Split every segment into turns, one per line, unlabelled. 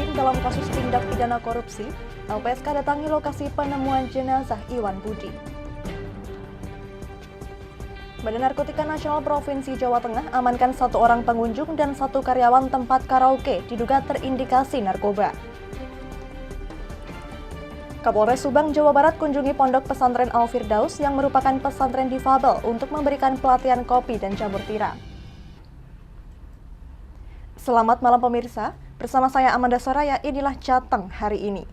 lain dalam kasus tindak pidana korupsi, LPSK datangi lokasi penemuan jenazah Iwan Budi. Badan Narkotika Nasional Provinsi Jawa Tengah amankan 1 orang pengunjung dan 1 karyawan tempat karaoke diduga terindikasi narkoba. Kapolres Subang, Jawa Barat kunjungi Pondok Pesantren Al-Firdaus yang merupakan pesantren difabel untuk memberikan pelatihan kopi dan jamur tiram. Selamat malam pemirsa, bersama saya Amanda Soraya, inilah Jateng hari ini.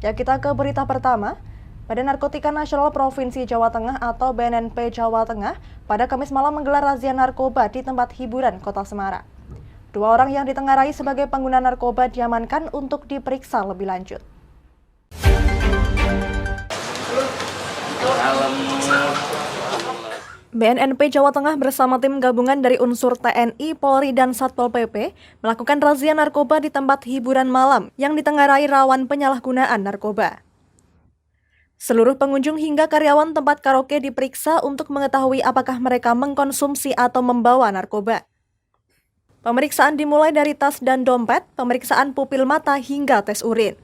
Ya, kita ke berita pertama. Badan Narkotika Nasional Provinsi Jawa Tengah atau BNNP Jawa Tengah pada Kamis malam menggelar razia narkoba di tempat hiburan Kota Semarang. 2 orang yang ditengarai sebagai pengguna narkoba diamankan untuk diperiksa lebih lanjut. BNNP Jawa Tengah bersama tim gabungan dari unsur TNI, Polri, dan Satpol PP melakukan razia narkoba di tempat hiburan malam yang ditengarai rawan penyalahgunaan narkoba. Seluruh pengunjung hingga karyawan tempat karaoke diperiksa untuk mengetahui apakah mereka mengkonsumsi atau membawa narkoba. Pemeriksaan dimulai dari tas dan dompet, pemeriksaan pupil mata hingga tes urin.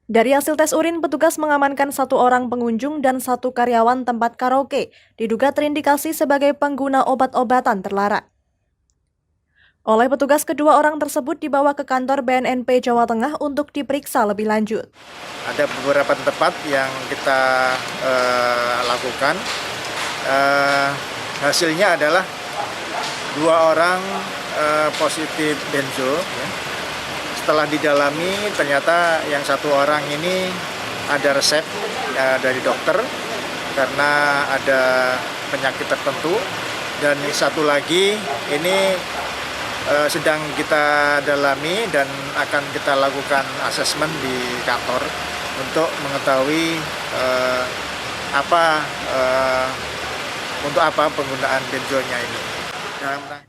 Dari hasil tes urin, petugas mengamankan 1 orang pengunjung dan 1 karyawan tempat karaoke, diduga terindikasi sebagai pengguna obat-obatan terlarang. Oleh petugas, kedua orang tersebut dibawa ke kantor BNNP Jawa Tengah untuk diperiksa lebih lanjut.
Ada beberapa tempat yang kita lakukan, hasilnya adalah 2 orang positif benzo. Ya. Setelah didalami, ternyata yang 1 orang ini ada resep dari dokter karena ada penyakit tertentu, dan 1 lagi ini sedang kita dalami dan akan kita lakukan asesmen di kantor untuk mengetahui untuk apa penggunaan benzonya ini.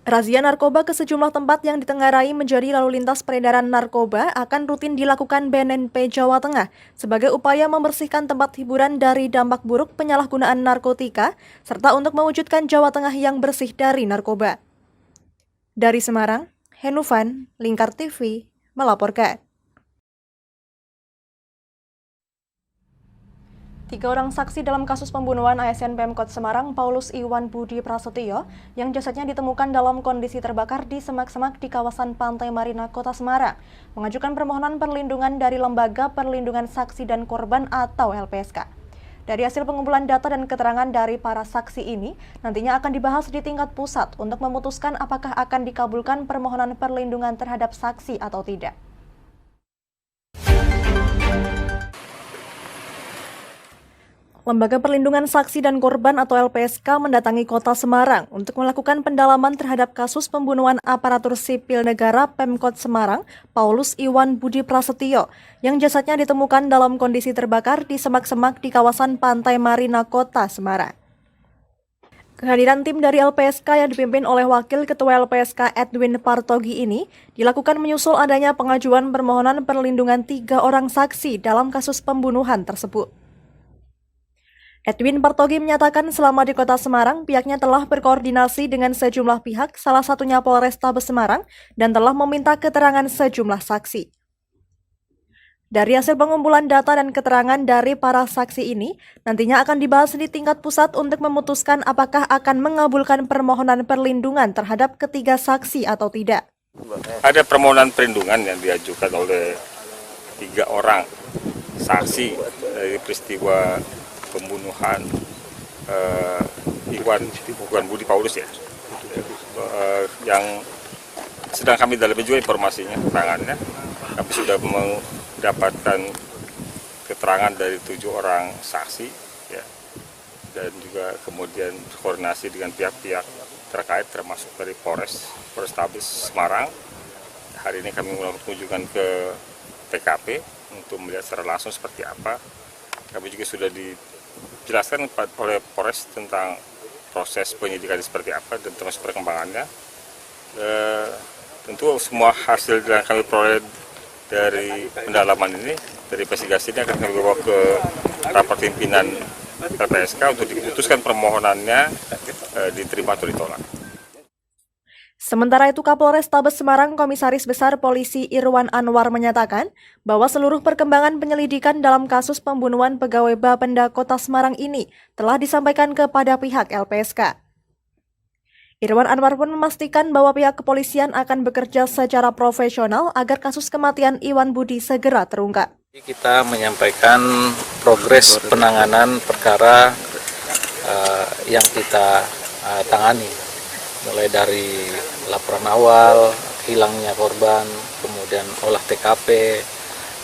Razia narkoba ke sejumlah tempat yang ditengarai menjadi lalu lintas peredaran narkoba akan rutin dilakukan BNNP Jawa Tengah sebagai upaya membersihkan tempat hiburan dari dampak buruk penyalahgunaan narkotika serta untuk mewujudkan Jawa Tengah yang bersih dari narkoba. Dari Semarang, Henufan, Lingkar TV, melaporkan. 3 orang saksi dalam kasus pembunuhan ASN Pemkot Semarang, Paulus Iwan Budi Prasetyo, yang jasadnya ditemukan dalam kondisi terbakar di semak-semak di kawasan Pantai Marina, Kota Semarang, mengajukan permohonan perlindungan dari Lembaga Perlindungan Saksi dan Korban atau LPSK. Dari hasil pengumpulan data dan keterangan dari para saksi ini, nantinya akan dibahas di tingkat pusat untuk memutuskan apakah akan dikabulkan permohonan perlindungan terhadap saksi atau tidak. Lembaga Perlindungan Saksi dan Korban atau LPSK mendatangi Kota Semarang untuk melakukan pendalaman terhadap kasus pembunuhan aparatur sipil negara Pemkot Semarang, Paulus Iwan Budi Prasetyo, yang jasadnya ditemukan dalam kondisi terbakar di semak-semak di kawasan Pantai Marina, Kota Semarang. Kehadiran tim dari LPSK yang dipimpin oleh Wakil Ketua LPSK Edwin Partogi ini dilakukan menyusul adanya pengajuan permohonan perlindungan 3 orang saksi dalam kasus pembunuhan tersebut. Edwin Partogi menyatakan selama di Kota Semarang, pihaknya telah berkoordinasi dengan sejumlah pihak, salah satunya Polrestabes Semarang, dan telah meminta keterangan sejumlah saksi. Dari hasil pengumpulan data dan keterangan dari para saksi ini, nantinya akan dibahas di tingkat pusat untuk memutuskan apakah akan mengabulkan permohonan perlindungan terhadap ketiga saksi atau tidak.
Ada permohonan perlindungan yang diajukan oleh 3 orang saksi dari peristiwa pembunuhan Iwan Budi Paulus ya, yang sedang kami dalami juga informasinya, keterangannya. Kami sudah mendapatkan keterangan dari 7 orang saksi ya, dan juga kemudian koordinasi dengan pihak-pihak terkait termasuk dari Polrestabes Semarang. Hari ini kami melakukan kunjungan ke TKP untuk melihat secara langsung seperti apa. Kami juga sudah dijelaskan oleh Polres tentang proses penyidikan seperti apa dan termasuk perkembangannya. Tentu semua hasil yang kami peroleh dari pendalaman ini, dari investigasi ini akan kami bawa ke rapat pimpinan LPSK untuk diputuskan permohonannya diterima atau ditolak.
Sementara itu Kapolres Tabes Semarang Komisaris Besar Polisi Irwan Anwar menyatakan bahwa seluruh perkembangan penyelidikan dalam kasus pembunuhan pegawai Bapenda Kota Semarang ini telah disampaikan kepada pihak LPSK. Irwan Anwar pun memastikan bahwa pihak kepolisian akan bekerja secara profesional agar kasus kematian Iwan Budi segera terungkap.
Kita menyampaikan progres penanganan perkara yang kita tangani, mulai dari laporan awal, hilangnya korban, kemudian olah TKP,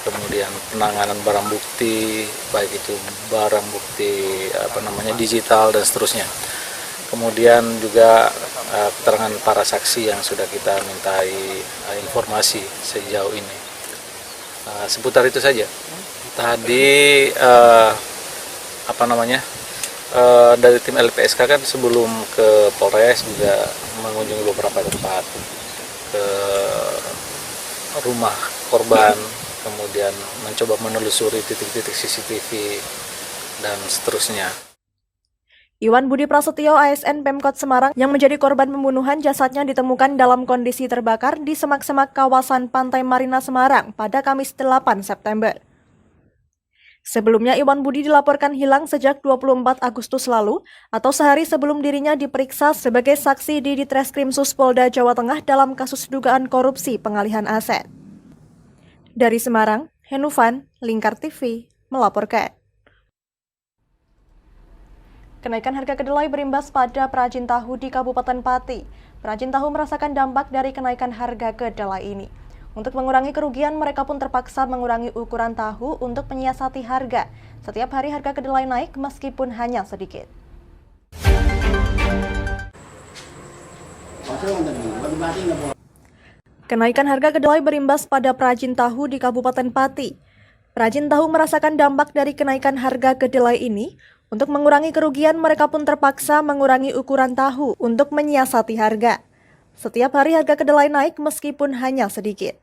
kemudian penanganan barang bukti, baik itu barang bukti digital dan seterusnya. Kemudian juga keterangan para saksi yang sudah kita mintai informasi sejauh ini. Seputar itu saja. Tadi dari tim LPSK kan sebelum ke Polres juga mengunjungi beberapa tempat, ke rumah korban, kemudian mencoba menelusuri titik-titik CCTV dan seterusnya.
Iwan Budi Prasetyo ASN Pemkot Semarang yang menjadi korban pembunuhan jasadnya ditemukan dalam kondisi terbakar di semak-semak kawasan Pantai Marina Semarang pada Kamis 8 September. Sebelumnya Iwan Budi dilaporkan hilang sejak 24 Agustus lalu atau sehari sebelum dirinya diperiksa sebagai saksi di Ditreskrimsus Polda Jawa Tengah dalam kasus dugaan korupsi pengalihan aset. Dari Semarang, Henufan, Lingkar TV, melaporkan. Kenaikan harga kedelai berimbas pada perajin tahu di Kabupaten Pati. Perajin tahu merasakan dampak dari kenaikan harga kedelai ini. Untuk mengurangi kerugian, mereka pun terpaksa mengurangi ukuran tahu untuk menyiasati harga. Setiap hari harga kedelai naik meskipun hanya sedikit. Kenaikan harga kedelai berimbas pada perajin tahu di Kabupaten Pati. Perajin tahu merasakan dampak dari kenaikan harga kedelai ini. Untuk mengurangi kerugian, mereka pun terpaksa mengurangi ukuran tahu untuk menyiasati harga. Setiap hari harga kedelai naik meskipun hanya sedikit.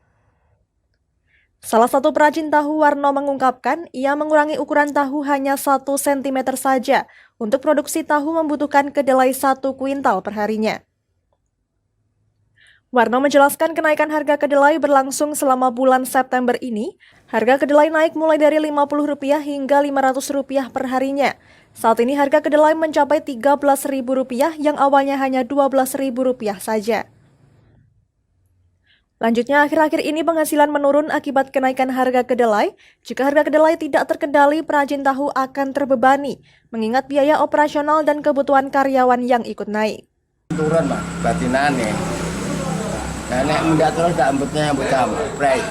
Salah satu perajin tahu Warno mengungkapkan ia mengurangi ukuran tahu hanya 1 cm saja. Untuk produksi tahu membutuhkan kedelai 1 kuintal per harinya. Warno menjelaskan kenaikan harga kedelai berlangsung selama bulan September ini. Harga kedelai naik mulai dari Rp50 hingga Rp500 per harinya. Saat ini harga kedelai mencapai Rp13.000 yang awalnya hanya Rp12.000 saja. Lanjutnya, akhir-akhir ini penghasilan menurun akibat kenaikan harga kedelai. Jika harga kedelai tidak terkendali, perajin tahu akan terbebani, mengingat biaya operasional dan kebutuhan karyawan yang ikut naik.
Turun, Mas, batinane. Nah, nek mundak terus tak embutnya sama, price.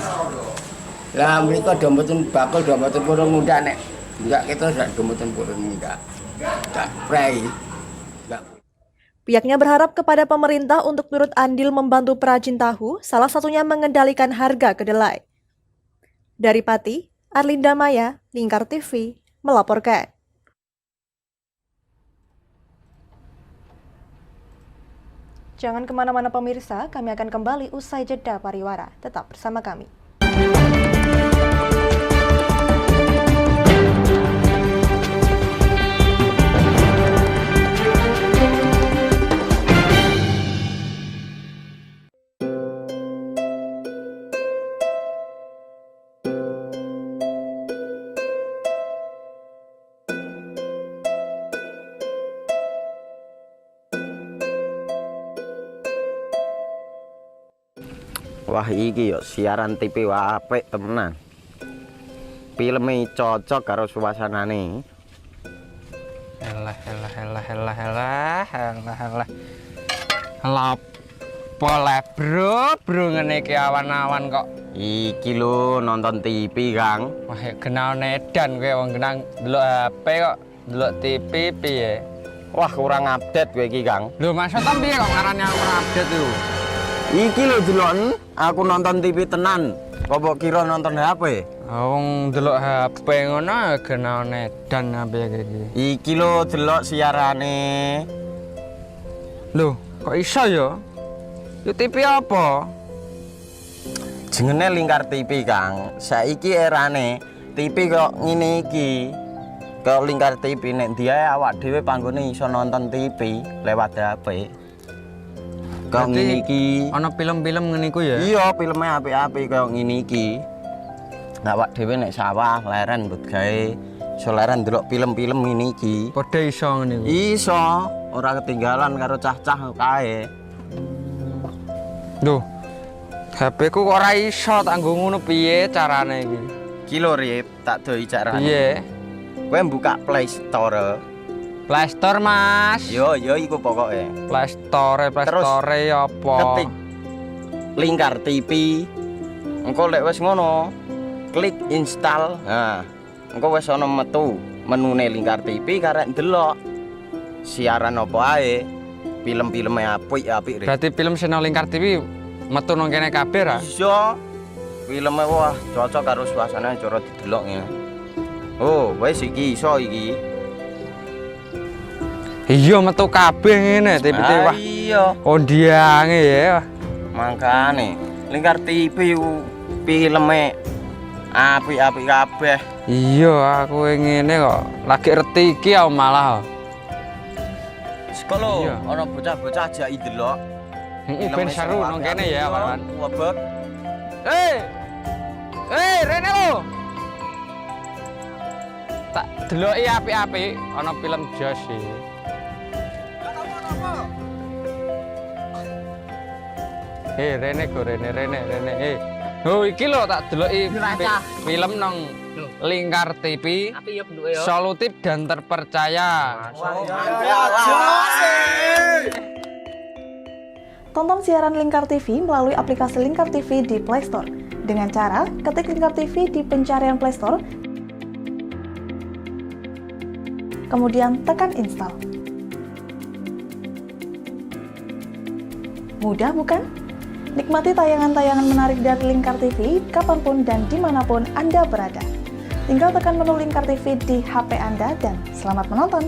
Lah mereka domboten bakal domboten purun muda nek. Enggak kita sak domboten purun muda. Tak price.
Pihaknya berharap kepada pemerintah untuk turut andil membantu perajin tahu, salah satunya mengendalikan harga kedelai. Dari Pati, Arlinda Maya, Lingkar TV, melaporkan. Jangan kemana-mana pemirsa, kami akan kembali usai jeda pariwara. Tetap bersama kami.
Wah iki yo siaran TV apik temenan. Filme cocok karo suasanane.
Elah. Lah bro ngene iki awan-awan kok.
Iki lho nonton TV, Kang.
Wah, kenal nedan kowe wong genang delok HP kok delok TV piye?
Wah, kurang update kowe iki, Kang.
Lho, maksudnya piye kok ngarane aku update itu?
Iki lho delok aku nonton TV tenan. Apa kira nonton HP?
Wong delok HP ngono kenal nedan apa iki.
Iki lho delok siarane.
Lho, kok iso ya? Yo TV apa?
Jenenge Lingkar TV, Kang. Saiki erane TV kok ngene iki. Kok Lingkar TV nek dia awak dhewe panggone iso nonton TV lewat HP. Kok
Berarti
ngene iki.
Ono film-film ngene iku ya.
Iya, filmnya apik-apik kaya ngene iki. Awak dhewe nek sawah leren mbut gawe iso leren ndelok film-film ngene iki.
Padha iso ngene iku.
Iso, ora ketinggalan karo cah-cah kae.
Duh. HP ku kok ora iso tak nggo ngono piye carane iki?
Ki lho Rip, tak doi carane.
Piye?
Kowe buka Play Store.
Play Store, Mas.
Yo iku pokoke.
Play Store apa?
Ketik Lingkar TV. Engko lek wis ngono, klik install. Nah, engko wis ana metu menune Lingkar TV karek ndelok siaran apa ae. Film-filme apik-apik Rip.
Berarti film channel Lingkar TV metu nang kene kabeh ra?
Iso. Filme wah cocok karo suasana cara didelok ya. Oh, wis iki iso iki.
Iya metu kabeh ngene TV-TV wah.
Iya.
Kondiange ya.
Makane Lingkar TV ku filme apik-apik kabeh.
Iya aku ngene kok. Lagi reti iki aku malah.
Sekolo
Iya.
ana bocah-bocah ajak ndelok.
Heeh ben seru nang kene ya, kawan.
Wabek.
Rene lo. Tak deloki apik-apik ana film Jos iki. Rene go Rene. Oh iki lho tak deloki film nang Lingkar TV. Solutif dan terpercaya.
Tonton siaran Lingkar TV melalui aplikasi Lingkar TV di Play Store. Dengan cara ketik Lingkar TV di pencarian Play Store, kemudian tekan install. Mudah bukan? Nikmati tayangan-tayangan menarik dari Lingkar TV kapanpun dan dimanapun Anda berada. Tinggal tekan menu Lingkar TV di HP Anda dan selamat menonton!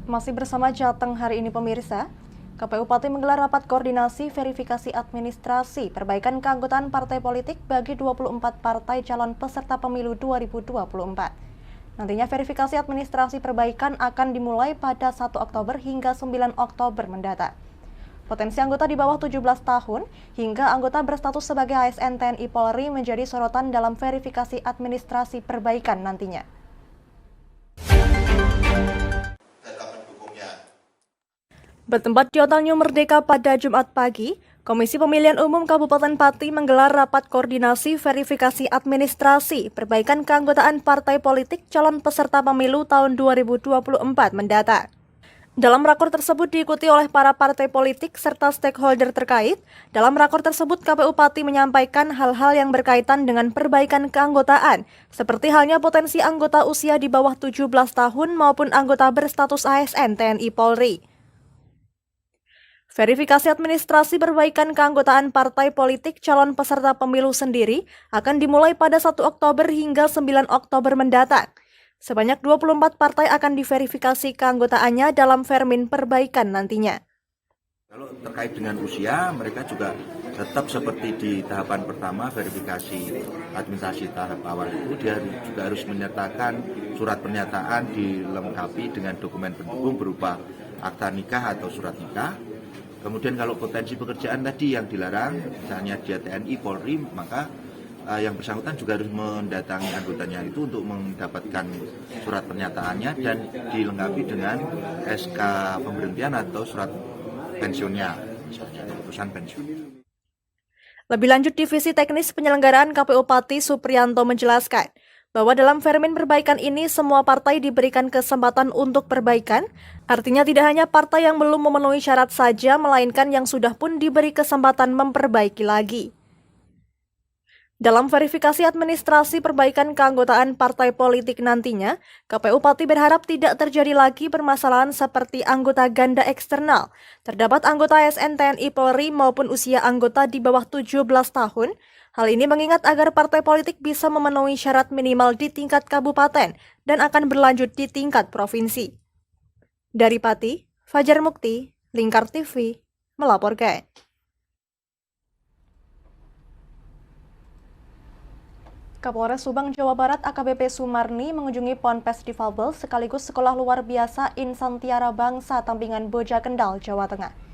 Masih bersama Jateng hari ini pemirsa, KPU Pati menggelar rapat koordinasi verifikasi administrasi perbaikan keanggotaan partai politik bagi 24 partai calon peserta pemilu 2024. Nantinya verifikasi administrasi perbaikan akan dimulai pada 1 Oktober hingga 9 Oktober mendatang. Potensi anggota di bawah 17 tahun hingga anggota berstatus sebagai ASN TNI Polri menjadi sorotan dalam verifikasi administrasi perbaikan nantinya. Bertempat di Hotel New Merdeka pada Jumat pagi, Komisi Pemilihan Umum Kabupaten Pati menggelar rapat koordinasi verifikasi administrasi perbaikan keanggotaan partai politik calon peserta pemilu tahun 2024 mendatang. Dalam rakor tersebut diikuti oleh para partai politik serta stakeholder terkait. Dalam rakor tersebut, KPU Pati menyampaikan hal-hal yang berkaitan dengan perbaikan keanggotaan, seperti halnya potensi anggota usia di bawah 17 tahun maupun anggota berstatus ASN TNI Polri. Verifikasi administrasi perbaikan keanggotaan partai politik calon peserta pemilu sendiri akan dimulai pada 1 Oktober hingga 9 Oktober mendatang. Sebanyak 24 partai akan diverifikasi keanggotaannya dalam vermin perbaikan nantinya.
Kalau terkait dengan usia, mereka juga tetap seperti di tahapan pertama verifikasi administrasi tahap awal itu, dia juga harus menyertakan surat pernyataan dilengkapi dengan dokumen pendukung berupa akta nikah atau surat nikah. Kemudian kalau potensi pekerjaan tadi yang dilarang, misalnya dia TNI Polri, maka yang bersangkutan juga harus mendatangi anggotanya itu untuk mendapatkan surat pernyataannya dan dilengkapi dengan SK pemberhentian atau surat pensiunnya, misalnya keputusan pensiun.
Lebih lanjut, Divisi Teknis Penyelenggaraan KPU Pati Supriyanto menjelaskan bahwa dalam vermin perbaikan ini semua partai diberikan kesempatan untuk perbaikan, artinya tidak hanya partai yang belum memenuhi syarat saja, melainkan yang sudah pun diberi kesempatan memperbaiki lagi. Dalam verifikasi administrasi perbaikan keanggotaan partai politik nantinya, KPU Pati berharap tidak terjadi lagi permasalahan seperti anggota ganda eksternal. Terdapat anggota ASN TNI Polri maupun usia anggota di bawah 17 tahun, Hal ini mengingat agar partai politik bisa memenuhi syarat minimal di tingkat kabupaten dan akan berlanjut di tingkat provinsi. Dari Pati, Fajar Mukti, Lingkar TV, melaporkan. Kapolres Subang, Jawa Barat AKBP Sumarni mengunjungi Ponpes Difabel sekaligus Sekolah Luar Biasa Insan Tiara Bangsa Tampingan Boja Kendal, Jawa Tengah.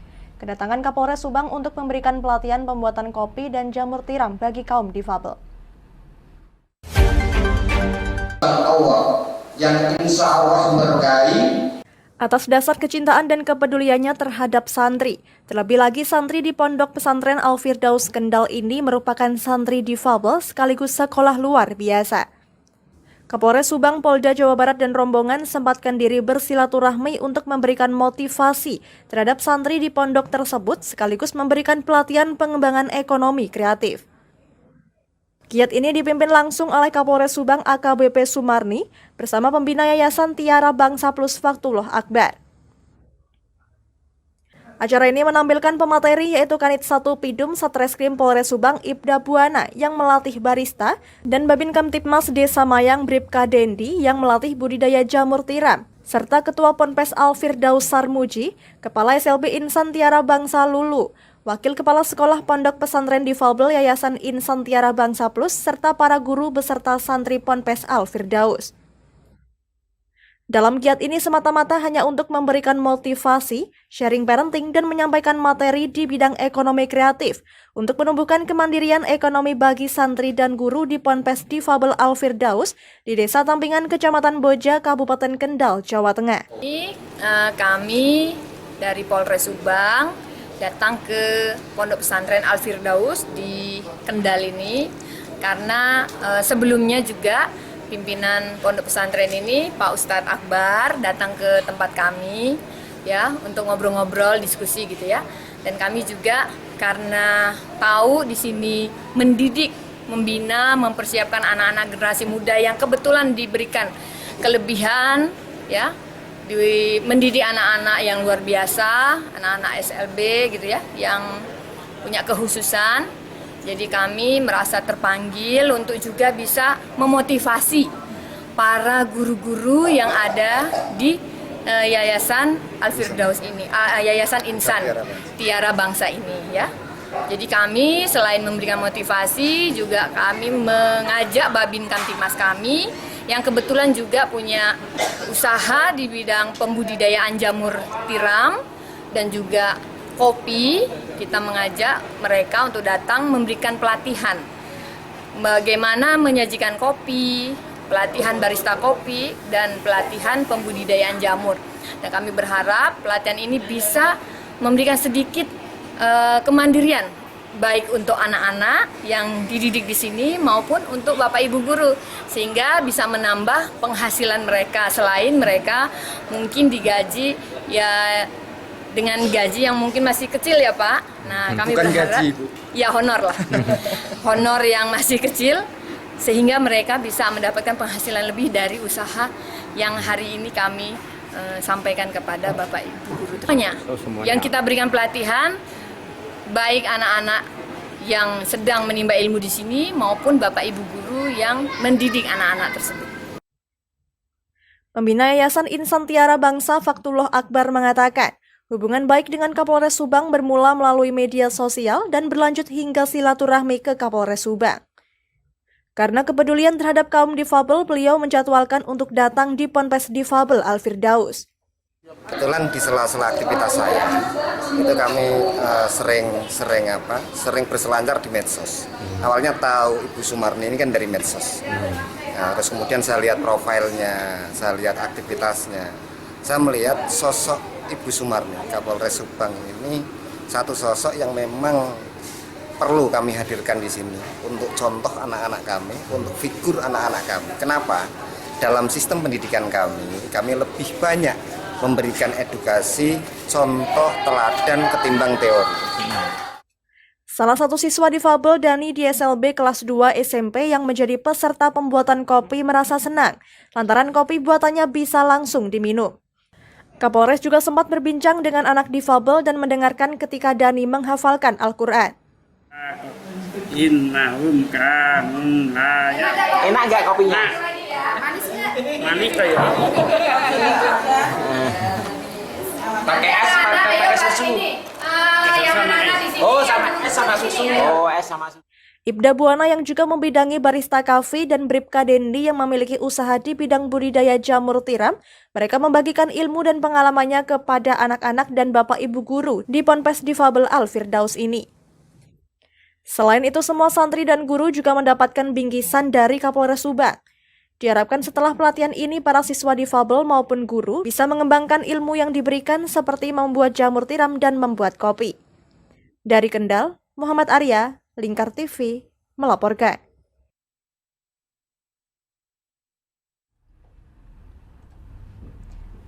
Kedatangan Kapolres Subang untuk memberikan pelatihan pembuatan kopi dan jamur tiram bagi kaum difabel.
Allah yang insya Allah berkahi.
Atas dasar kecintaan dan kepeduliannya terhadap santri, terlebih lagi santri di Pondok Pesantren Al-Firdaus Kendal ini merupakan santri difabel sekaligus sekolah luar biasa. Kapolres Subang, Polda Jawa Barat dan rombongan sempatkan diri bersilaturahmi untuk memberikan motivasi terhadap santri di pondok tersebut sekaligus memberikan pelatihan pengembangan ekonomi kreatif. Giat ini dipimpin langsung oleh Kapolres Subang AKBP Sumarni bersama pembina Yayasan Tiara Bangsa Plus Faktullah Akbar. Acara ini menampilkan pemateri yaitu Kanit 1 Pidum Satreskrim Polres Subang Ibda Buana yang melatih barista dan Babin Kamtipmas Desa Mayang Bribka Dendi yang melatih budidaya jamur tiram, serta Ketua Ponpes Al-Firdaus Sarmuji, Kepala SLB Insan Tiara Bangsa Lulu, Wakil Kepala Sekolah Pondok Pesantren Difabel Yayasan Insan Tiara Bangsa Plus, serta para guru beserta santri Ponpes Al-Firdaus. Dalam giat ini semata-mata hanya untuk memberikan motivasi, sharing parenting, dan menyampaikan materi di bidang ekonomi kreatif untuk menumbuhkan kemandirian ekonomi bagi santri dan guru di Ponpes Difabel Al-Firdaus di Desa Tampingan, Kecamatan Boja, Kabupaten Kendal, Jawa Tengah.
Kami dari Polres Subang datang ke Pondok Pesantren Al-Firdaus di Kendal ini karena sebelumnya juga pimpinan Pondok Pesantren ini, Pak Ustadz Akbar, datang ke tempat kami ya untuk ngobrol-ngobrol, diskusi gitu ya. Dan kami juga karena tahu di sini mendidik, membina, mempersiapkan anak-anak generasi muda yang kebetulan diberikan kelebihan ya, mendidik anak-anak yang luar biasa, anak-anak SLB gitu ya, yang punya kekhususan. Jadi kami merasa terpanggil untuk juga bisa memotivasi para guru-guru yang ada di Yayasan Al-Firdaus ini, Yayasan Insan Tiara Bangsa ini ya. Jadi kami selain memberikan motivasi juga kami mengajak Babin Kamtipmas kami yang kebetulan juga punya usaha di bidang pembudidayaan jamur tiram dan juga kopi. Kita mengajak mereka untuk datang memberikan pelatihan bagaimana menyajikan kopi, pelatihan barista kopi, dan pelatihan pembudidayaan jamur. Dan kami berharap pelatihan ini bisa memberikan sedikit kemandirian baik untuk anak-anak yang dididik di sini maupun untuk Bapak Ibu guru, sehingga bisa menambah penghasilan mereka selain mereka mungkin digaji ya dengan gaji yang mungkin masih kecil ya Pak. Nah kami
Bukan
berharap
gaji, Bu.
Ya honor lah, honor yang masih kecil sehingga mereka bisa mendapatkan penghasilan lebih dari usaha yang hari ini kami sampaikan kepada Bapak Ibu guru. Yang kita berikan pelatihan baik anak-anak yang sedang menimba ilmu di sini maupun Bapak Ibu guru yang mendidik anak-anak tersebut.
Pembina Yayasan Insan Tiara Bangsa Faktullah Akbar mengatakan, hubungan baik dengan Kapolres Subang bermula melalui media sosial dan berlanjut hingga silaturahmi ke Kapolres Subang. Karena kepedulian terhadap kaum difabel, beliau menjadwalkan untuk datang di Ponpes Difabel Al-Firdaus.
Kebetulan di sela-sela aktivitas saya, itu kami sering berselancar di medsos. Awalnya tahu Ibu Sumarni ini kan dari medsos. Nah, terus kemudian saya lihat profilnya, saya lihat aktivitasnya. Saya melihat sosok Ibu Sumarni, Kapolres Subang ini satu sosok yang memang perlu kami hadirkan di sini untuk contoh anak-anak kami, untuk figur anak-anak kami. Kenapa? Dalam sistem pendidikan kami lebih banyak memberikan edukasi, contoh, teladan ketimbang teori.
Salah satu siswa difabel Dani di SLB kelas 2 SMP yang menjadi peserta pembuatan kopi merasa senang lantaran kopi buatannya bisa langsung diminum. Kapolres juga sempat berbincang dengan anak difabel dan mendengarkan ketika Dani menghafalkan Al-Quran.
innahum kanu la ya.
Enak nggak kopinya?
Manis kayak.
Pakai es, pakai susu. Oh, sama es sama susu. Oh, es sama susu.
Ibda Buana yang juga membidangi barista cafe dan Bribka Dendi yang memiliki usaha di bidang budidaya jamur tiram, mereka membagikan ilmu dan pengalamannya kepada anak-anak dan bapak ibu guru di Ponpes Difabel Al-Firdaus ini. Selain itu, semua santri dan guru juga mendapatkan bingkisan dari Kapolres Subang. Diharapkan setelah pelatihan ini, para siswa difabel maupun guru bisa mengembangkan ilmu yang diberikan seperti membuat jamur tiram dan membuat kopi. Dari Kendal, Muhammad Arya, Lingkar TV, melaporkan.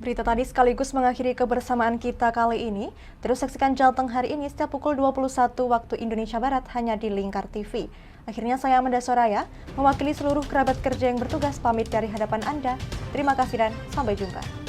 Berita tadi sekaligus mengakhiri kebersamaan kita kali ini. Terus saksikan Jalteng hari ini setiap pukul 21 waktu Indonesia Barat hanya di Lingkar TV. Akhirnya saya Amanda Soraya, mewakili seluruh kerabat kerja yang bertugas pamit dari hadapan Anda. Terima kasih dan sampai jumpa.